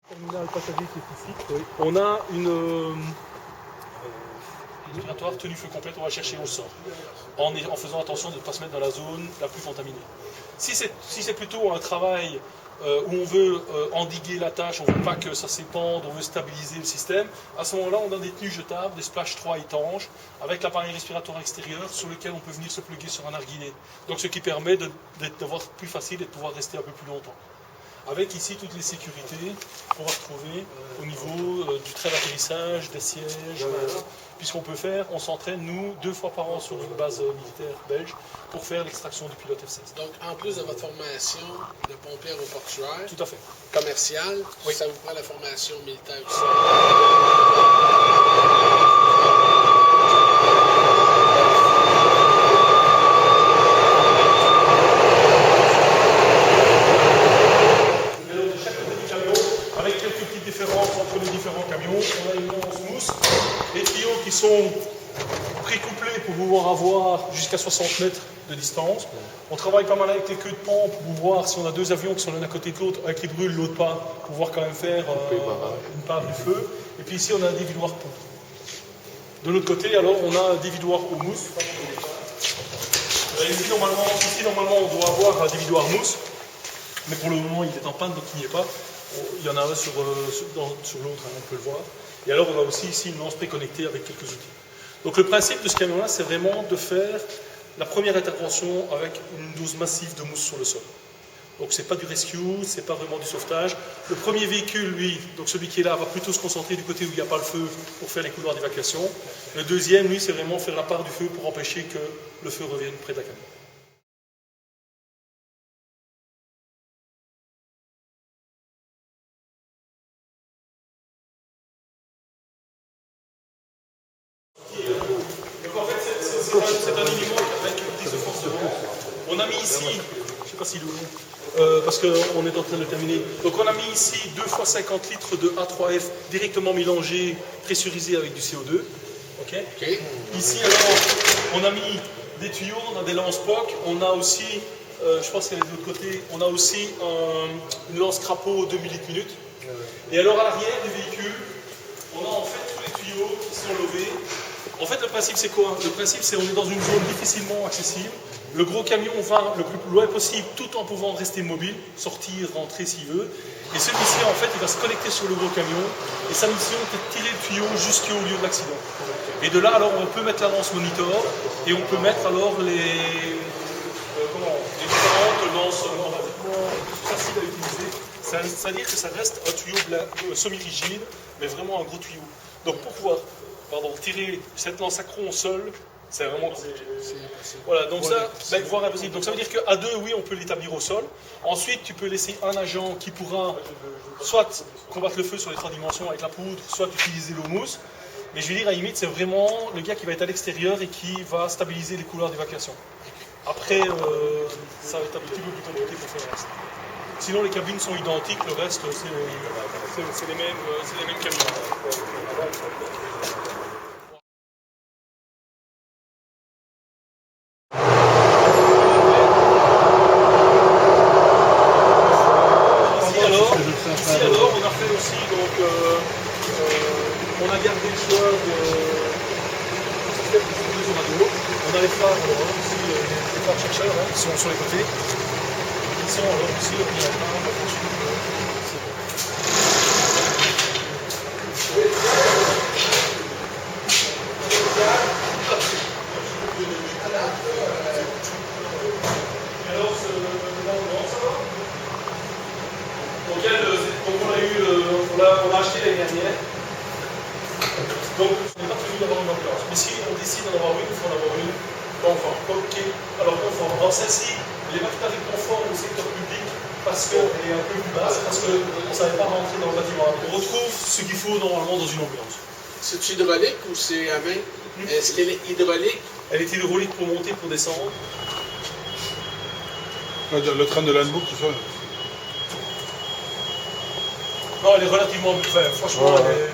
Terminal passager qui est ici. Oui. On a une respiratoire tenue feu complète, on va chercher au sol, en faisant attention de ne pas se mettre dans la zone la plus contaminée. Si c'est plutôt un travail où on veut endiguer la tâche, on ne veut pas que ça s'épande, on veut stabiliser le système, à ce moment-là, on a des tenues jetables, des splash 3 étanches, avec l'appareil respiratoire extérieur sur lequel on peut venir se plugger sur un narguilé. Donc ce qui permet d'avoir plus facile et de pouvoir rester un peu plus longtemps. Avec ici toutes les sécurités qu'on va retrouver au niveau du train d'atterrissage, des sièges, puisqu'on peut faire, on s'entraîne nous 2 fois par an sur une base militaire belge pour faire l'extraction du pilote F-16. Donc en plus de votre formation de pompier aéroportuaire, tout à fait, commercial, oui. Ça vous prend la formation militaire aussi. Entre les différents camions, on a une lance mousse, des tuyaux qui sont pré-couplés pour pouvoir avoir jusqu'à 60 mètres de distance. On travaille pas mal avec les queues de pompe pour voir si on a 2 avions qui sont l'un à côté de l'autre, avec les brûles, l'autre pas, pour pouvoir quand même faire une part du feu. Et puis ici on a un dévidoir pompe. De l'autre côté, alors, on a un dévidoir eau mousse. Ici normalement on doit avoir un dévidoir mousse, mais pour le moment il est en panne donc il n'y est pas. Il y en a un sur l'autre, on peut le voir. Et alors on a aussi ici une lance préconnectée avec quelques outils. Donc le principe de ce camion-là, c'est vraiment de faire la première intervention avec une dose massive de mousse sur le sol. Donc c'est pas du rescue, c'est pas vraiment du sauvetage. Le premier véhicule, lui, donc celui qui est là, va plutôt se concentrer du côté où il n'y a pas le feu pour faire les couloirs d'évacuation. Le deuxième, lui, c'est vraiment faire la part du feu pour empêcher que le feu revienne près de la camion. C'est un élément avec une prise de force de vent. On a mis ici, je ne sais pas s'il est long, parce qu'on est en train de terminer. Donc on a mis ici 2 fois 50 litres de A3F directement mélangé, pressurisé avec du CO2. Okay. Ici alors, on a mis des tuyaux, on a des lances POC, on a aussi, je pense qu'il y a de l'autre côté, on a aussi une lance crapaud 2000 litres minute. Et alors à l'arrière du véhicule, on a en fait tous les tuyaux qui sont levés. En fait, le principe, c'est quoi? Le principe, c'est qu'on est dans une zone difficilement accessible. Le gros camion va le plus loin possible tout en pouvant rester mobile, sortir, rentrer s'il veut. Et celui-ci, en fait, il va se connecter sur le gros camion. Et sa mission, c'est de tirer le tuyau jusqu'au lieu de l'accident. Et de là, alors, on peut mettre la lance monitor et on peut mettre alors les différentes lances faciles à utiliser. C'est-à-dire que ça reste un tuyau semi-rigide, mais vraiment un gros tuyau. Donc, pour pouvoir tirer cette lance accro au sol, c'est vraiment compliqué. Voilà, donc ça, voire impossible. Donc ça veut dire qu'à 2, oui, on peut l'établir au sol. Ensuite, tu peux laisser un agent qui pourra soit combattre le feu sur les 3 dimensions avec la poudre, soit utiliser l'eau mousse. Mais je veux dire, à la limite, c'est vraiment le gars qui va être à l'extérieur et qui va stabiliser les couloirs d'évacuation. Après, ça va être un petit peu plus compliqué pour faire le reste. Sinon, les cabines sont identiques, le reste, c'est les mêmes cabines. Ici alors, on a fait aussi, donc, on a gardé le choix de système de diffusion radio. On a les phares, aussi, les phares chercheurs qui sont sur les côtés. Ils sont alors aussi ordinateurs, on l'a acheté l'année dernière. Donc, on n'est pas prévu d'avoir une ambulance. Mais si on décide d'en avoir une, il faut en avoir une conforme. Alors, conforme. Dans celle-ci, elle n'est pas tout à fait conforme au secteur public parce qu'elle est un peu plus basse, parce qu'on ne savait pas rentrer dans le bâtiment. On retrouve ce qu'il faut normalement dans une ambulance. C'est hydraulique ou c'est à main? Est-ce qu'elle est hydraulique? Elle est hydraulique pour monter, pour descendre. Le train de l'Handbook, tout ça. Non, elle est relativement... Enfin, franchement, elle est...